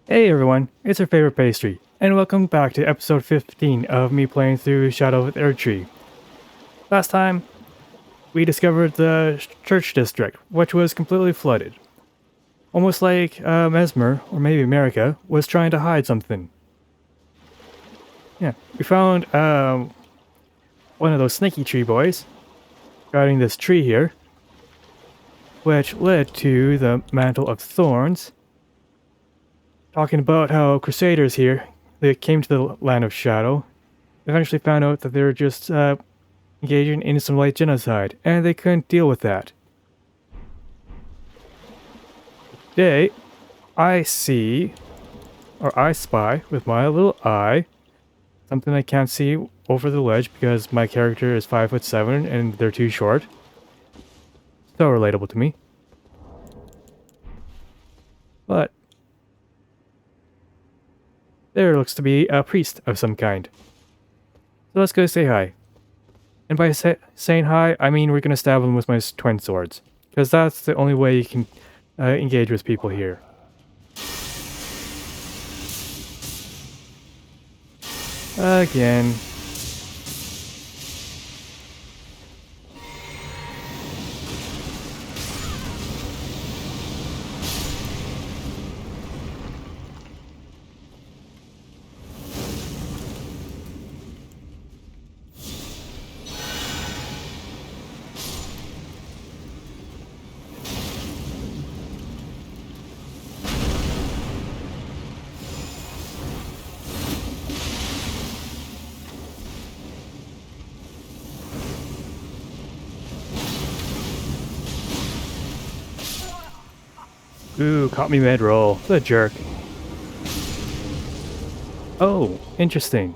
Hey everyone, it's your favorite Pastry, and welcome back to episode 15 of me playing through Shadow of Erdtree. Last time, we discovered the church district, which was completely flooded. Almost like Messmer, or maybe Marika, was trying to hide something. Yeah, we found one of those snaky tree boys guarding this tree here, which led to the Mantle of Thorns, talking about how Crusaders here, they came to the Land of Shadow, eventually found out that they were just engaging in some light genocide, and they couldn't deal with that. Today, I see, or I spy with my little eye, something I can't see over the ledge because my character is 5'7" and they're too short. So relatable to me. But there looks to be a priest of some kind. So let's go say hi. And by saying hi, I mean we're gonna stab him with my twin swords. Because that's the only way you can engage with people here. Again. Ooh, caught me mid-roll. The jerk. Oh, interesting.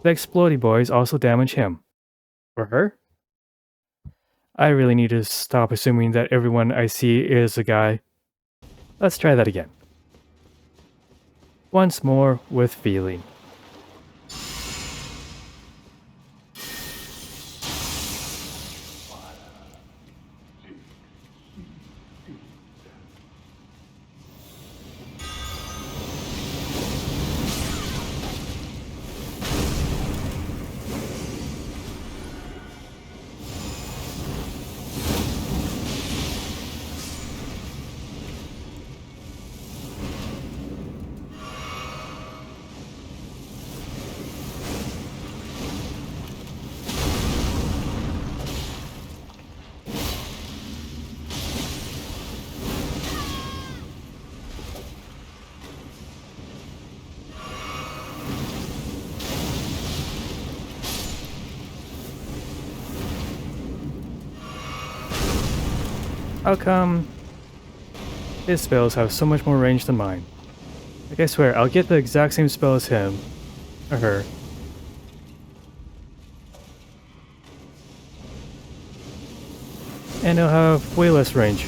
The explodey boys also damage him. Or her? I really need to stop assuming that everyone I see is a guy. Let's try that again. Once more with feeling. How come his spells have so much more range than mine? Like I swear, I'll get the exact same spell as him. Or her. And he'll have way less range.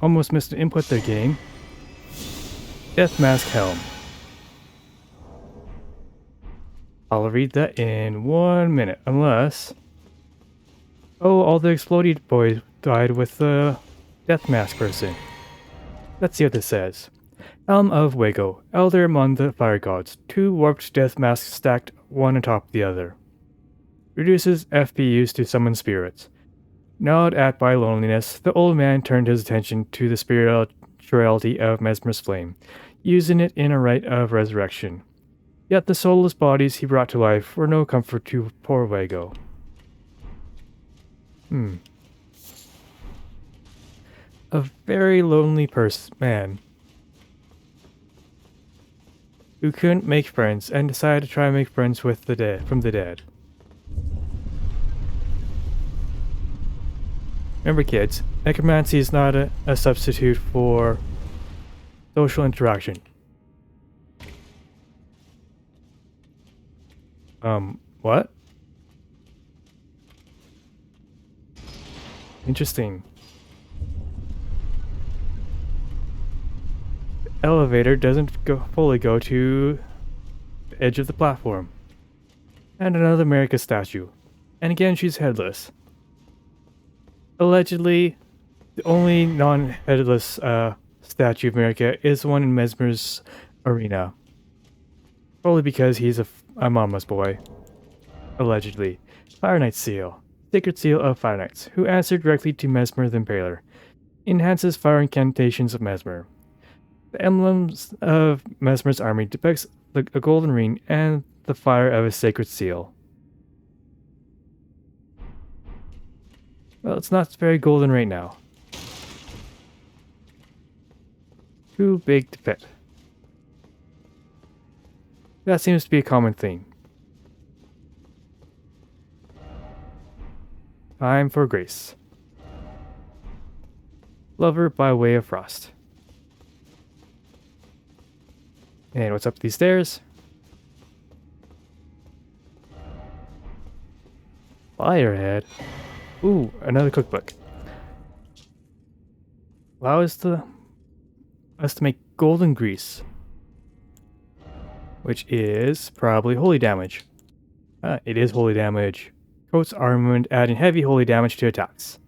Almost missed an input there, game. Death Mask Helm. I'll read that in 1 minute, unless... Oh, all the exploded boys died with the Death Mask person. Let's see what this says. Helm of Wago, Elder among the Fire Gods. 2 warped Death Masks stacked one atop the other. Reduces FP used to summon spirits. Gnawed at by loneliness, the old man turned his attention to the spirituality of Messmer's flame, using it in a rite of resurrection. Yet the soulless bodies he brought to life were no comfort to poor Wago. A very lonely man who couldn't make friends and decided to try and make friends with the dead from the dead. Remember, kids, necromancy is not a substitute for social interaction. What? Interesting. The elevator doesn't fully go to the edge of the platform. And another Marika statue. And again, she's headless. Allegedly, the only non-headless statue of Marika is the one in Messmer's arena. Probably because he's a mama's boy. Allegedly. Fire Knight's seal. Sacred seal of Fire Knights, who answered directly to Messmer the Impaler. Enhances fire incantations of Messmer. The emblems of Messmer's army depicts a golden ring and the fire of a sacred seal. Well, it's not very golden right now. Too big to fit. That seems to be a common thing. Time for Grace. Lover by way of frost. And what's up these stairs? Firehead. Ooh, another cookbook. Allow us to make golden grease, which is probably holy damage. It is holy damage. Coats armament, adding heavy holy damage to attacks.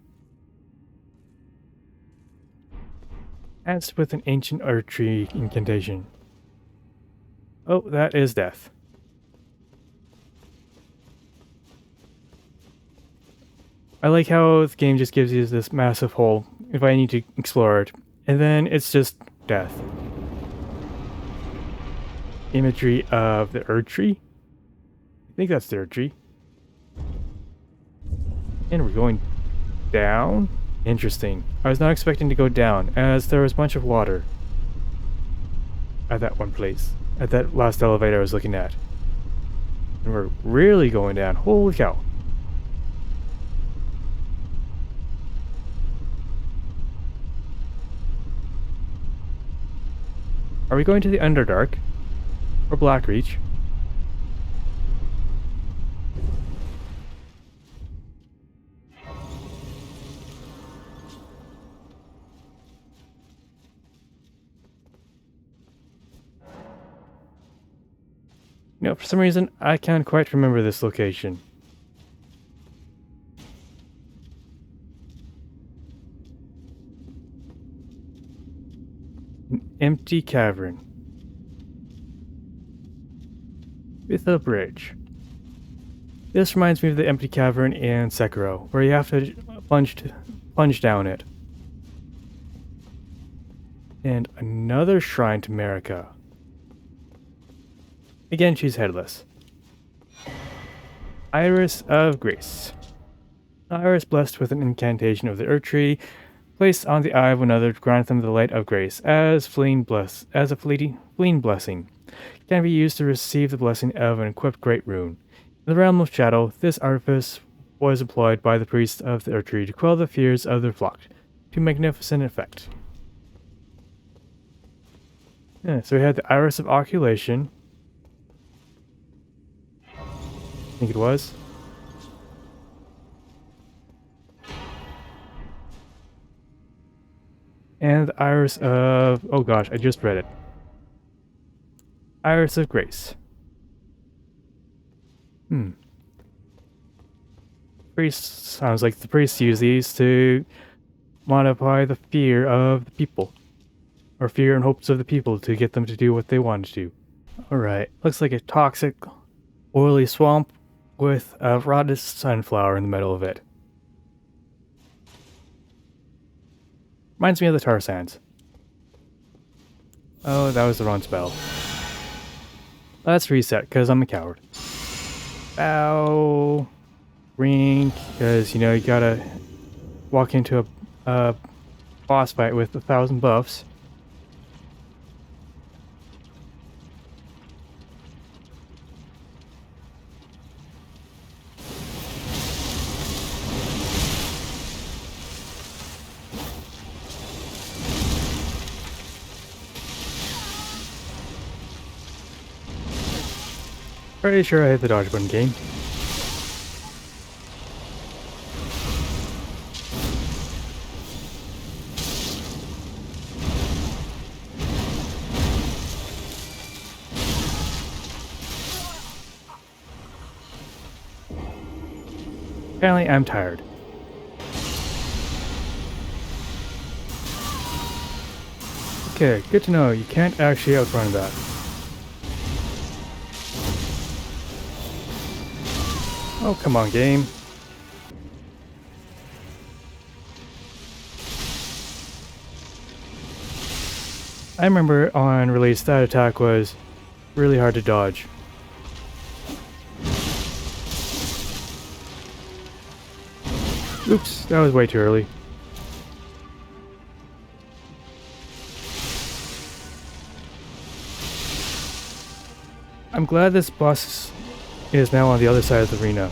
Adds with an ancient Erdtree incantation. Oh, that is death. I like how the game just gives you this massive hole if I need to explore it, and then it's just death. Imagery of the Erdtree? I think that's the Erdtree. And we're going down? Interesting. I was not expecting to go down, as there was a bunch of water at that one place, at that last elevator I was looking at. And we're really going down. Holy cow. Are we going to the Underdark? Or Blackreach? You know, for some reason, I can't quite remember this location. An empty cavern. With a bridge. This reminds me of the empty cavern in Sekiro, where you have to plunge down it. And another shrine to Marika. Again, she's headless. Iris of Grace. Iris blessed with an incantation of the Erdtree, placed on the eye of another to grant them the light of grace as a fleeting blessing. Can be used to receive the blessing of an equipped great rune. In the realm of shadow, this artifice was employed by the priests of the Erdtree to quell the fears of their flock, to magnificent effect. Yeah, so we had the Iris of Oculation. I think it was. And the Iris of... oh gosh, I just read it. Iris of Grace. Priests, sounds like the priests use these to modify the fear of the people. Or fear and hopes of the people to get them to do what they want to do. Alright, looks like a toxic, oily swamp with a rotted sunflower in the middle of it. Reminds me of the tar sands. Oh, that was the wrong spell. Let's reset, because I'm a coward. Bow. Ring, because, you know, you gotta walk into a boss fight with 1,000 buffs. Pretty sure I hit the dodge button game. Apparently I'm tired. Okay, good to know. You can't actually outrun that. Oh, come on, game. I remember on release that attack was really hard to dodge. Oops, that was way too early. I'm glad this boss is now on the other side of the arena.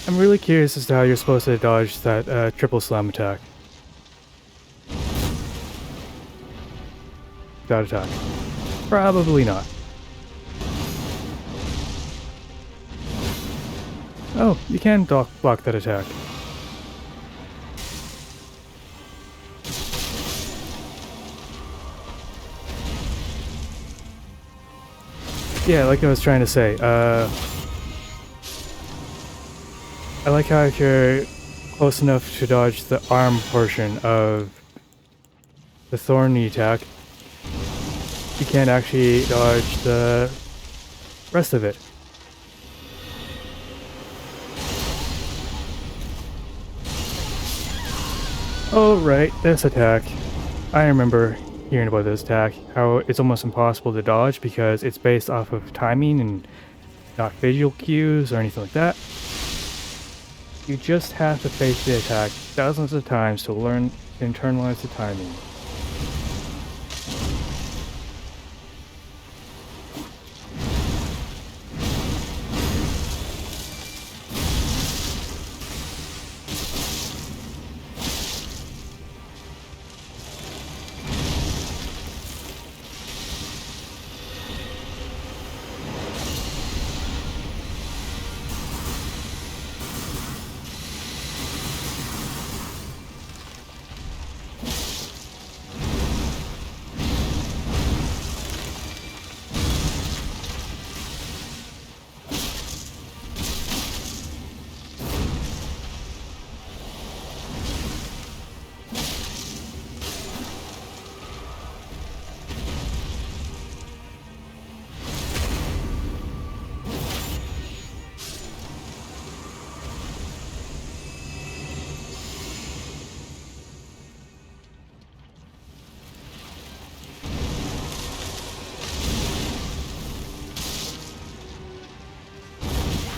I'm really curious as to how you're supposed to dodge that triple slam attack. That attack. Probably not. Oh, you can block that attack. Yeah, like I was trying to say, I like how if you're close enough to dodge the arm portion of the thorny attack, you can't actually dodge the rest of it. Oh right, this attack. I remember hearing about this attack, how it's almost impossible to dodge because it's based off of timing and not visual cues or anything like that. You just have to face the attack dozens of times to learn to internalize the timing.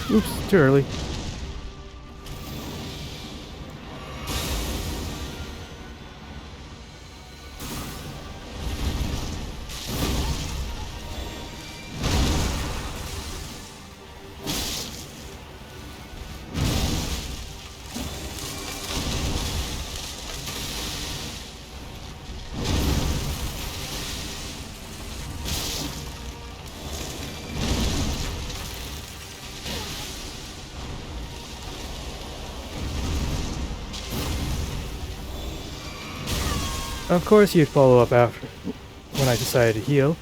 Oops, too early. Of course you'd follow up after, when I decided to heal.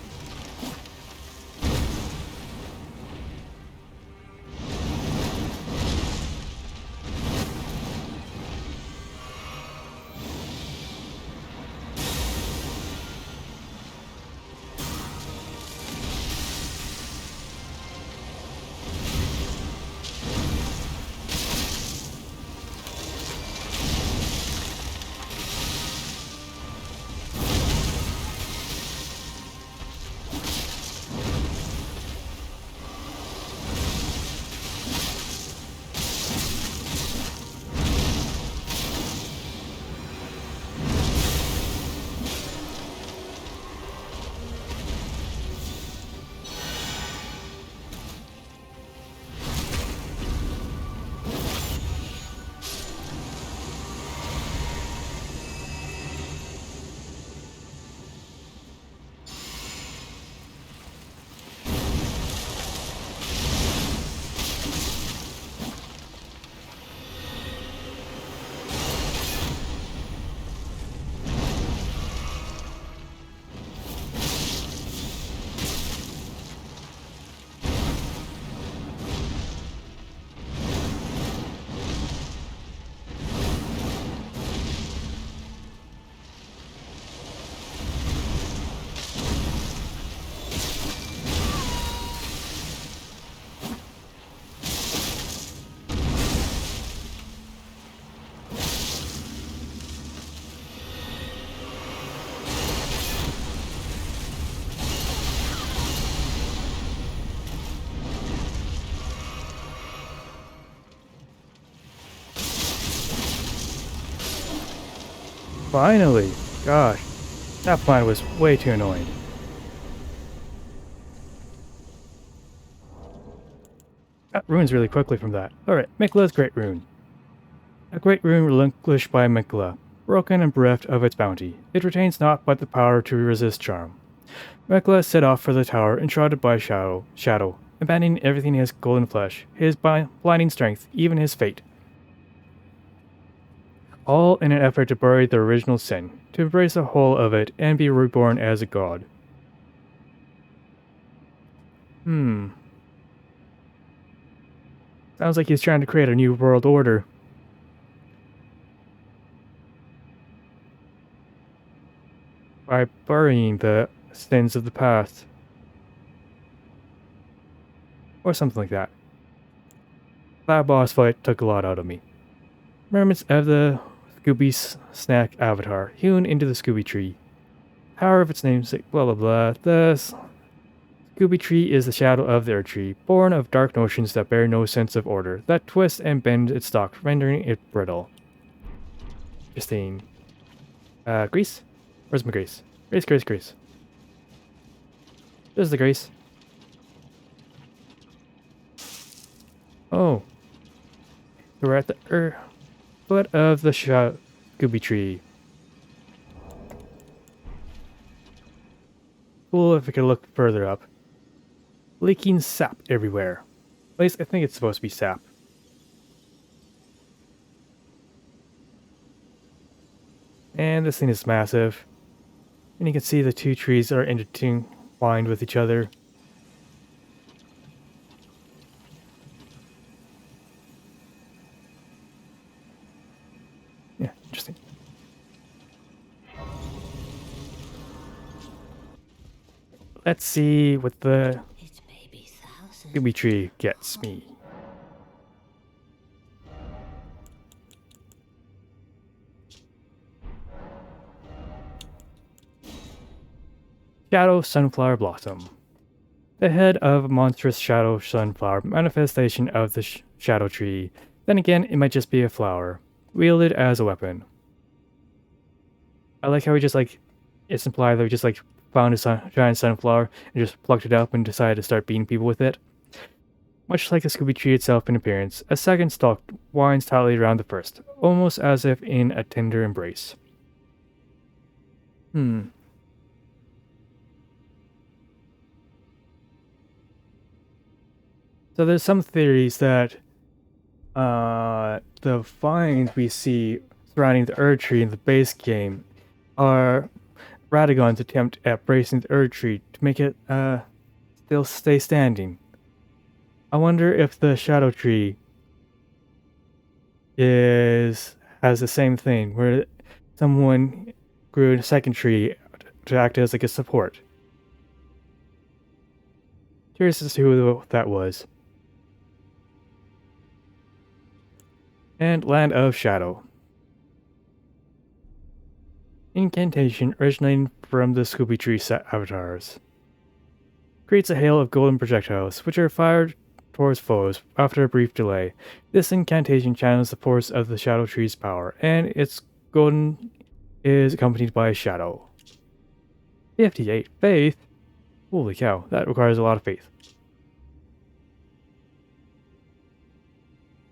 Finally! Gosh, that plant was way too annoying. Got runes really quickly from that. Alright, Miquella's Great Rune. A great rune relinquished by Miquella, broken and bereft of its bounty. It retains naught but the power to resist charm. Miquella set off for the tower, enshrouded by shadow, abandoning everything in his golden flesh, his blinding strength, even his fate. All in an effort to bury the original sin, to embrace the whole of it, and be reborn as a god. Sounds like he's trying to create a new world order. By burying the sins of the past. Or something like that. That boss fight took a lot out of me. Remnants of the Scooby Snack avatar, hewn into the Scooby Tree. Power of its namesake, blah blah blah. The Scooby Tree is the shadow of the Erdtree, born of dark notions that bear no sense of order, that twist and bend its stalk, rendering it brittle. Interesting. Grease? Where's my grease? Grease. There's the grease. Oh. We're at the foot of the Scooby Tree. Cool if we could look further up. Leaking sap everywhere. At least I think it's supposed to be sap. And this thing is massive. And you can see the two trees are intertwined with each other. Yeah, interesting. Let's see what the Scooby Tree gets me. Shadow Sunflower Blossom. The head of a monstrous shadow sunflower, manifestation of the shadow tree. Then again, it might just be a flower, wielded as a weapon. I like how it's implied that we just found a giant sunflower and just plucked it up and decided to start beating people with it. Much like the Scooby Tree itself in appearance, a second stalk winds tightly around the first, almost as if in a tender embrace. So there's some theories that the finds we see surrounding the Erdtree in the base game are Radagon's attempt at bracing the Erdtree to make it still stay standing. I wonder if the Shadow Tree has the same thing, where someone grew a second tree to act as like a support. Curious as to who that was. And Land of Shadow. Incantation originating from the Scooby Tree set avatars. Creates a hail of golden projectiles, which are fired towards foes after a brief delay. This incantation channels the force of the Shadow Tree's power, and its golden is accompanied by a shadow. 58. Faith? Holy cow, that requires a lot of faith.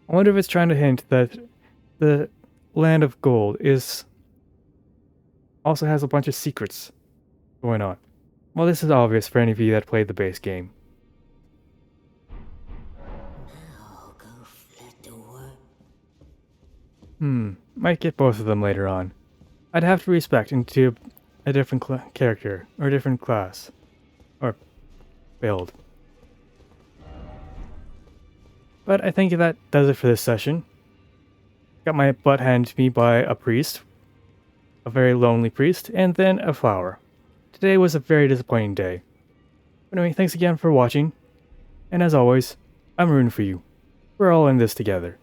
I wonder if it's trying to hint that the Land of Gold also has a bunch of secrets going on. Well, this is obvious for any of you that played the base game. Might get both of them later on. I'd have to respect into a different character, or a different class, or build. But I think that does it for this session. Got my butt handed to me by a priest, a very lonely priest, and then a flower. Today was a very disappointing day. But anyway, thanks again for watching, and as always, I'm rooting for you. We're all in this together.